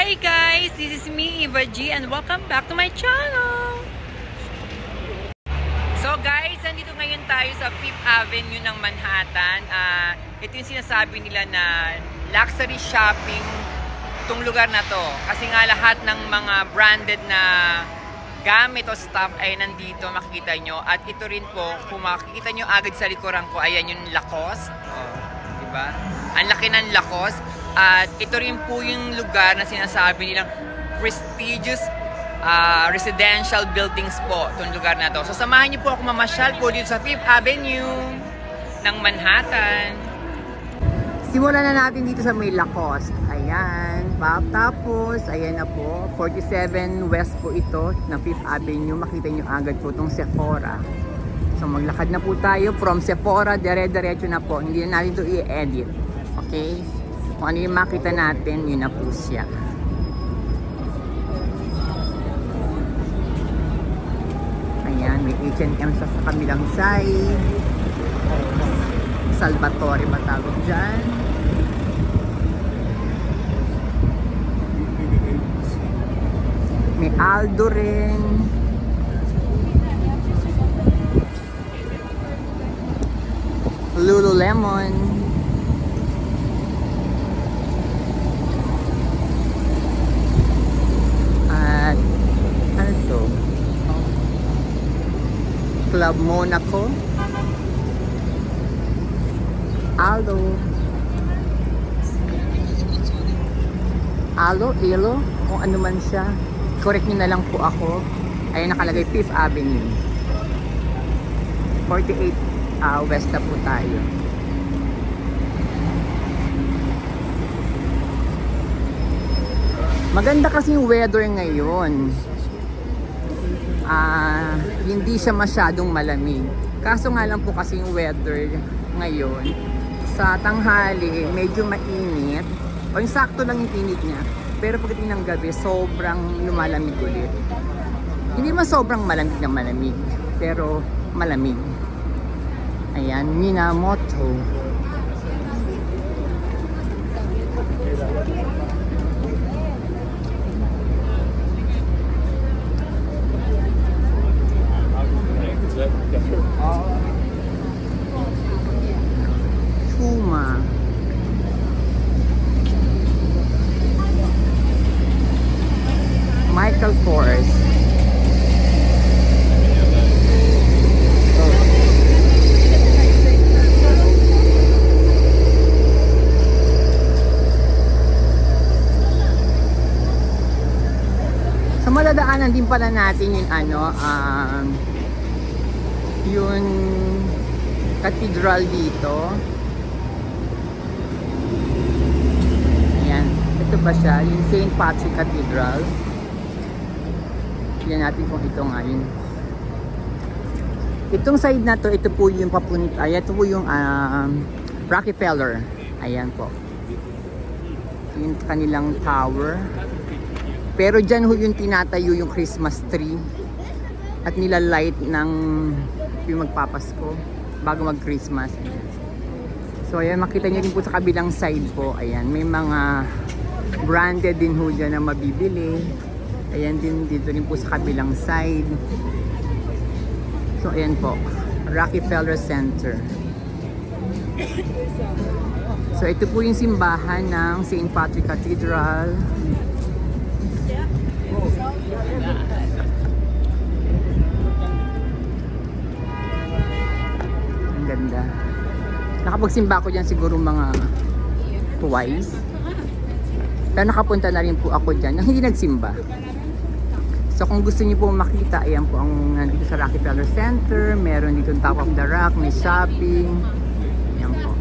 Hi guys, this is me, Eva G, and welcome back to my channel. So guys, nandito ngayon tayo sa Fifth Avenue ng Manhattan. Ito yung sinasabi nila na luxury shopping itong lugar na to. Kasi nga lahat ng mga branded na gamit o stuff ay nandito, makikita nyo. At ito rin po, kung makikita nyo agad sa likuran ko, ayan yung Lacoste. Diba? Ang laki ng Lacoste. At ito rin po yung lugar na sinasabi nilang prestigious residential buildings po itong lugar na to. So samahan niyo po ako mamasyal po dito sa Fifth Avenue ng Manhattan. Simulan na natin dito sa may Lacoste. Ayan. Tapos, ayan na po. 47 West po ito ng Fifth Avenue. Makita niyo agad po itong Sephora. So maglakad na po tayo from Sephora. Dire-diretso na po. Hindi na natin ito i-edit. Okay? Kung ano yung makita natin, yun na po siya. Ayan, may H&M sa kabilang side. Salvatore ba tawag dyan? May Aldo rin. Lululemon. Club Monaco, Aldo, Elo, kung ano man siya. Correct nyo na lang po ako. Ay nakalagay Fifth Avenue. 48 West na po tayo. Maganda kasi yung weather ngayon. Hindi siya masyadong malamig. Kaso nga lang po kasi yung weather ngayon, sa tanghali, medyo mainit. O yung sakto lang yung init niya. Pero pagdating ng gabi, sobrang lumalamig ulit. Hindi man sobrang malamig na malamig, pero malamig. Ayan, Minamoto. Puma. Michael Kors. So maladaanan din pala natin yung yung cathedral dito. Ayan, ito ba siya? Yung St. Patrick Cathedral. Tignan natin kung ito nga yun. Itong side na to, ito po yung papunta. Ayan, ito po yung Rockefeller. Ayan po. Yung kanilang tower. Pero dyan ho yung tinatayo yung Christmas tree. At nilalight ng yung magpapasko bago mag-Christmas. So ayan, makita niyo rin po sa kabilang side po. Ayan, may mga branded din ho dyan na mabibili. Ayan din dito rin po sa kabilang side. So ayan po, Rockefeller Center. So ito po yung simbahan ng St. Patrick Cathedral. Ganda. Nakapagsimba ako dyan siguro mga twice. Pero nakapunta na rin po ako dyan nang hindi nagsimba. So kung gusto niyo po makita, ayan po ang nandito sa Rockefeller Center. Meron dito Top of the Rock, may shopping. Ayan po.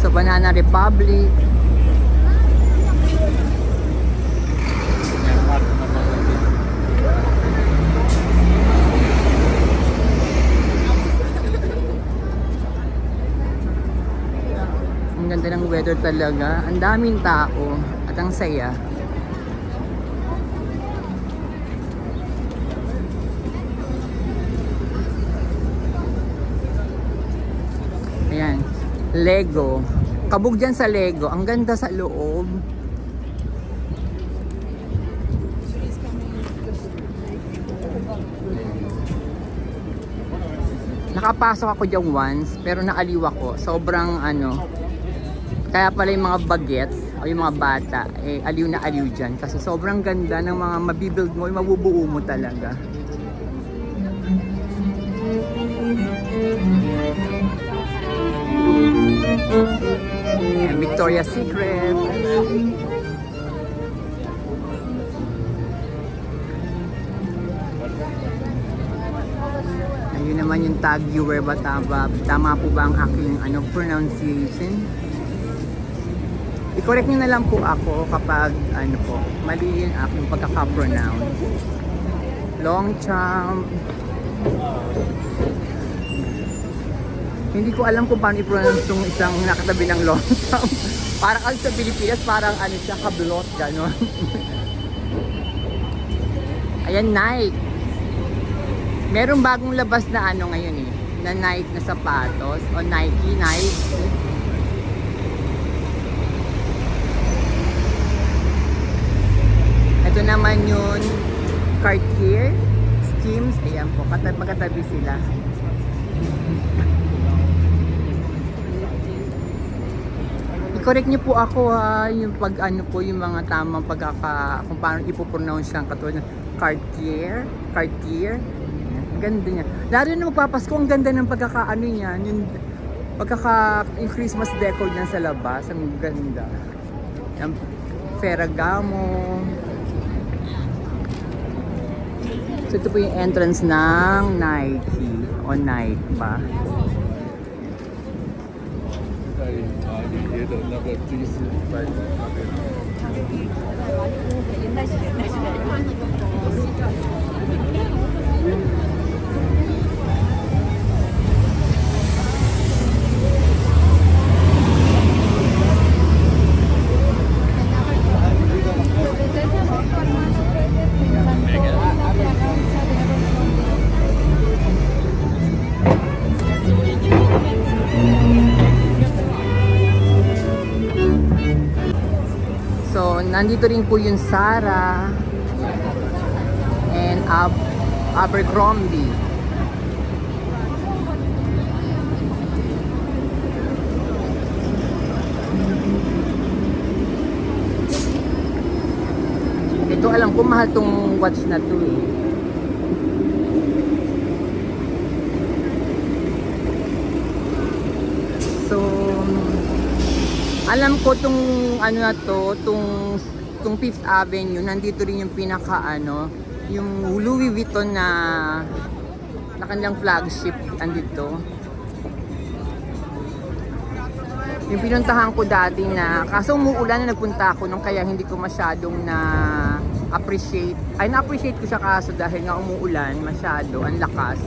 So Banana Republic. Ang ganda ng weather talaga. Ang daming tao at ang saya. Lego. Kabog dyan sa Lego. Ang ganda sa loob. Nakapasok ako dyan once, pero naaliw ako. Sobrang ano, kaya pala yung mga bagets o yung mga bata, eh, aliw na aliw dyan. Kasi sobrang ganda ng mga mabibuild mo, yung mabubuo mo talaga. And Victoria's Secret. Ayun naman yung tag viewer ba tama po ba ang aking pronunciation? I-correct nyo na lang po ako kapag mali yung aking pagkaka-pronounce. Longchamp. Hindi ko alam kung paano i-pronounce yung isang nakatabi ng Longchamp. Parang sa Pilipinas, parang siya, kablot, gano'n. Ayan, Nike. Meron bagong labas na ngayon na Nike na sapatos o Nike. Ito naman yung Cartier Skims. Ayan po, magkatabi sila. I-correct niyo po ako yung yung mga tamang kung paano ipopronounce siyang katulad ng Cartier. Ganda niya. Lalo na magpapasko, ang ganda ng niya. Yung Christmas decor niya sa labas. Ang ganda. Yung Ferragamo. So ito po yung entrance ng Nike. O Nike ba? Nandito rin po yung Zara and Abercrombie. Ito alam ko mahal tong watch na to eh. So alam ko tong na to, tong Fifth Avenue, nandito rin yung pinaka yung Louis Vuitton na kanilang flagship andito. Yung pinuntahan ko dati kaso umuulan na nagpunta ako nung kaya hindi ko masyadong na-appreciate ko siya kaso dahil nga umuulan masyado, ang lakas.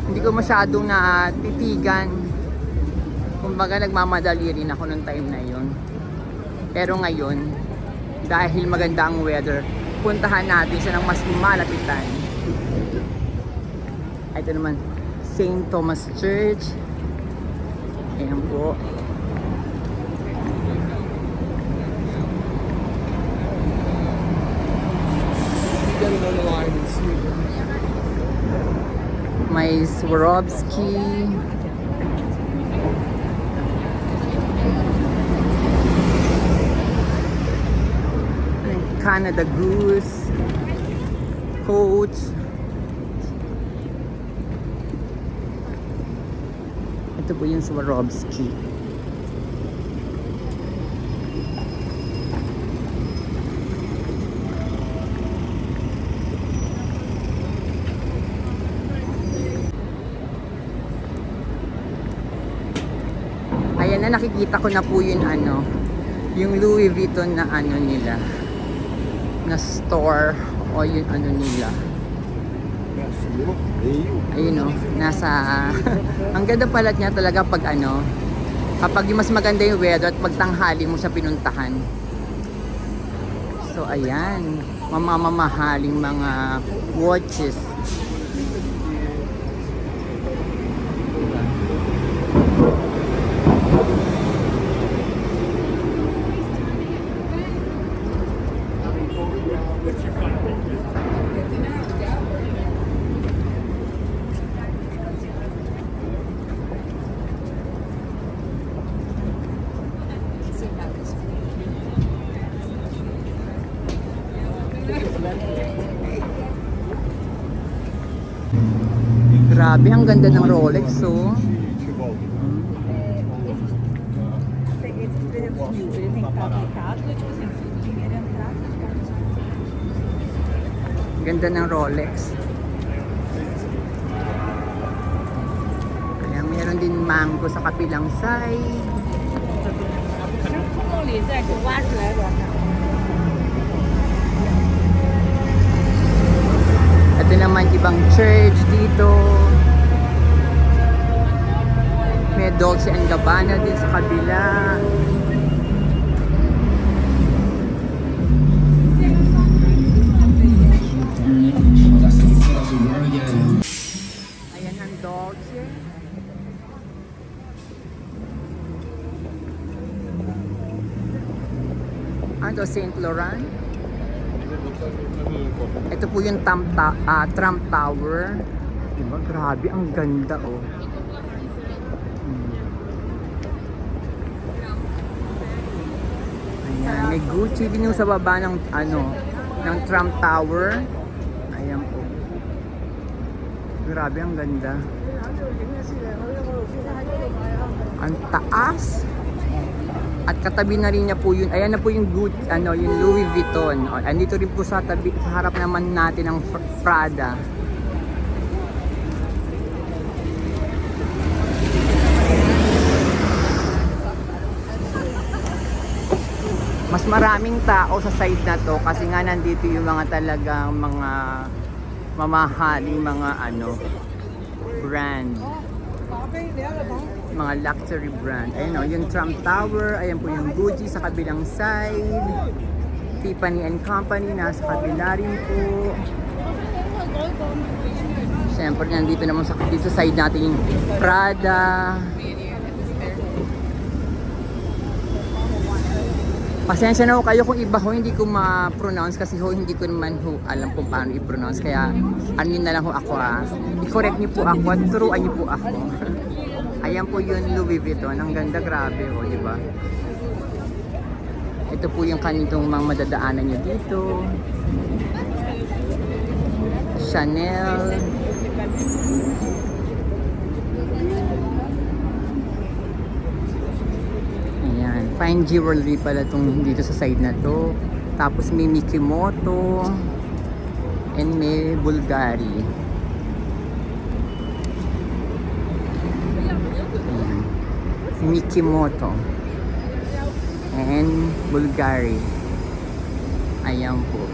Hindi ko masyadong natitigan. Kumbaga nagmamadali rin ako nung time na yun. Pero ngayon, dahil maganda ang weather, puntahan natin siya ng mas malapitan. Ito naman, St. Thomas Church. Ayan po. May Swarovski. Canada Goose, Coach. Ito po yung Swarovski. Ayan na, nakikita ko na po yung yung Louis Vuitton na nila. Na store o yung nila. Ayun nasa ang ganda pala niya talaga pag kapag mas maganda yung weather at pagtanghali mo siya pinuntahan. So ayan, mamamahaling mga watches. Grabe, ang ganda ng Rolex, oh. Ganda ng Rolex. Kaya meron din mango sa kapilang side. Ito naman ibang church dito. May Dolce & Gabbana din sa kabila. Ayan ang Dolce. Ano, Saint Laurent. Ito po yung Trump Tower. Diba? Grabe, ang ganda, oh. Ayan, may Gucci din yung sa baba ng ng Trump Tower. Ayan po. Grabe, ang ganda. Ang taas. At katabi na rin niya po yun. Ayan na po yung yung Louis Vuitton. Andito rin po sa tabi, sa harap naman natin ang Prada. Mas maraming tao sa side na to kasi nga nandito yung mga talagang mga mamahaling mga brand. Mga luxury brand. Ayun o, yung Trump Tower. Ayan po yung Gucci sa kabilang side. Tiffany & Company nasa kabila rin po. Siyempre nandito naman sa side natin yung Prada. Pasensya na ho kayo kung iba ho hindi ko ma-pronounce kasi ho hindi ko naman ho alam kung paano i-pronounce, kaya anin na lang ho ako i-correct niyo po ako at turuan niyo po ako. Ayan po yung Louis Vuitton, ang ganda, grabe ho, di ba? Ito po yung kanitong mga madadaanan niyo dito. Chanel. Fine jewelry pala itong dito sa side na to. Tapos may Mikimoto and may Bulgari. Mikimoto and Bulgari. Ayan po.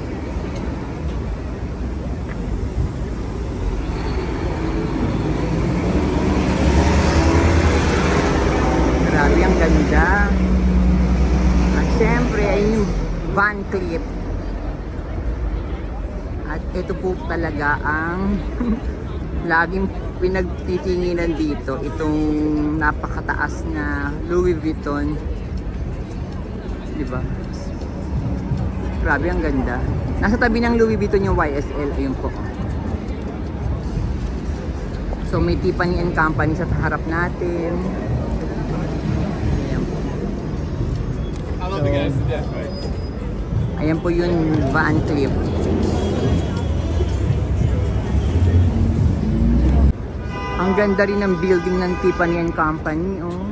Grabe, ang ganda. Siyempre, ay yung Van Cleef. At ito po talaga ang laging pinagtitinginan dito. Itong napakataas na Louis Vuitton. Diba? Grabe, ang ganda. Nasa tabi ng Louis Vuitton yung YSL. Ayun po. So, may Tiffany & Company sa harap natin. So, ayan po yung Van Cleef. Ang ganda rin ng building ng Tiffany & Company, oh.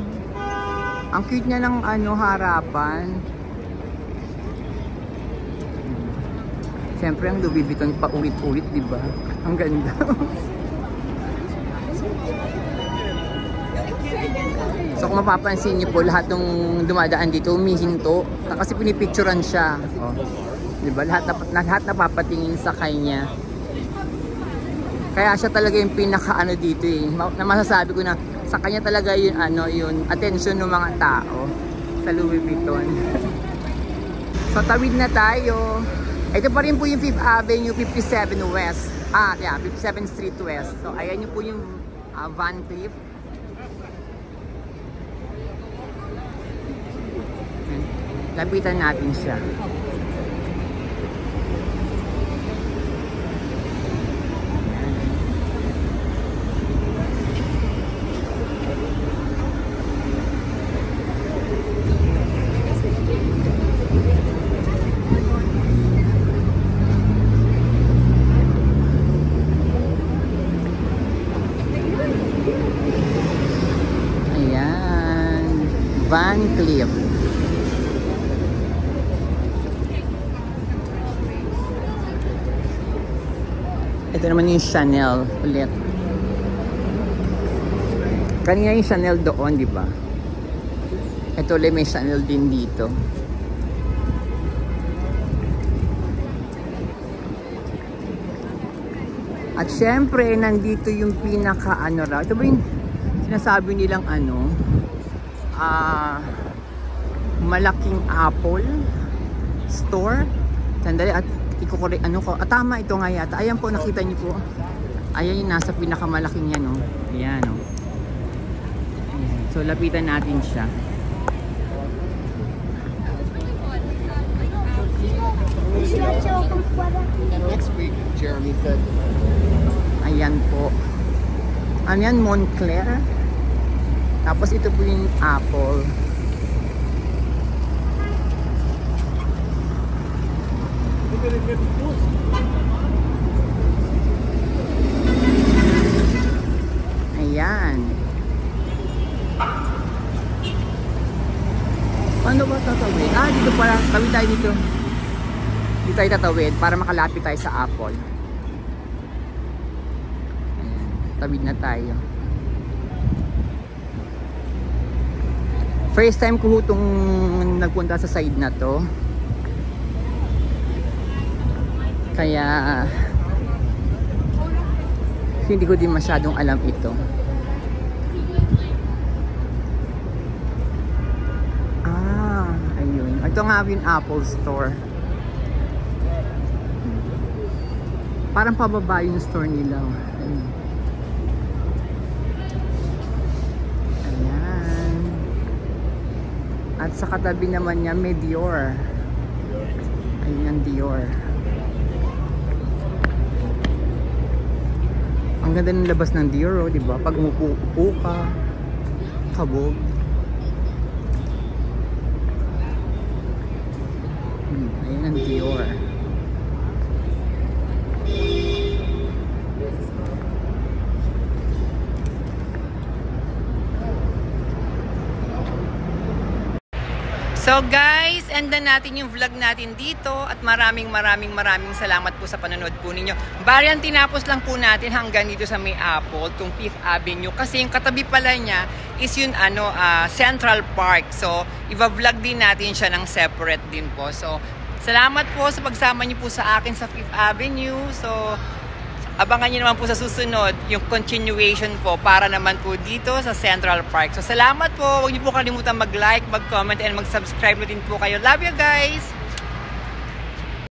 Ang cute niya ng harapan. Siyempre ang Louis Vuitton pa ulit-ulit, di ba? Ang ganda. So kung mapapansin niyo po, lahat ng dumadaan dito humihinto kasi pinipicturan siya. Oh. 'Di ba? Lahat napapatingin sa kanya. Kaya siya talaga yung pinaka dito eh. Na masasabi ko na sa kanya talaga yung yung attention ng mga tao sa Louis Vuitton. So tawid na tayo. Ito pa rin po yung 5th Avenue, 57 West. 57th Street West. So ayan yung po yung Van Cleef. Lapitan natin siya. Van Cleef. Ito naman yung Chanel ulit. Kanina yung Chanel doon, di ba? Ito ulit may Chanel din dito. At syempre, nandito yung pinaka ano raw. Ito ba yung sinasabi nilang ano? Malaking Apple store. Sandali at ikukorek ano ko. Tama ito nga yata. Ayan po, nakita niyo po. Ayan yung nasa pinakamalaking yan, oh. Ayan, oh. Ayan. So, lapitan natin siya. Next week, Jeremy said. Ayan po. Ano yan? Montclair. Tapos ito po yung Apple. Ayan. Paano ba tatawid? Dito pala. Tawid tayo dito. Dito tayo tatawid para makalapit tayo sa Apple. Ayan. Tawid na tayo. First time ko itong nagpunta sa side na to. Kaya hindi ko din masyadong alam ito. Ayun. Ito nga yung Apple Store. Parang pababa yung store nila. Ayun. Ayan. At sa katabi naman niya may Dior. Ayun ang Dior. Ang ganda ng labas ng Dior, oh, di ba? Pag umupo ka, kabog. Ayun ang Dior. So guys, endan natin yung vlog natin dito at maraming salamat po sa panonood po ninyo. Bali, tinapos lang po natin hanggang dito sa may Apple, tong Fifth Avenue. Kasi yung katabi pala niya is yung Central Park. So, iba-vlog din natin siya ng separate din po. So, salamat po sa pagsama niyo po sa akin sa Fifth Avenue. So, abangan niyo naman po sa susunod yung continuation po para naman po dito sa Central Park. So salamat po. Huwag niyo po kalimutan mag-like, mag-comment, and mag-subscribe na din po kayo. Love you guys!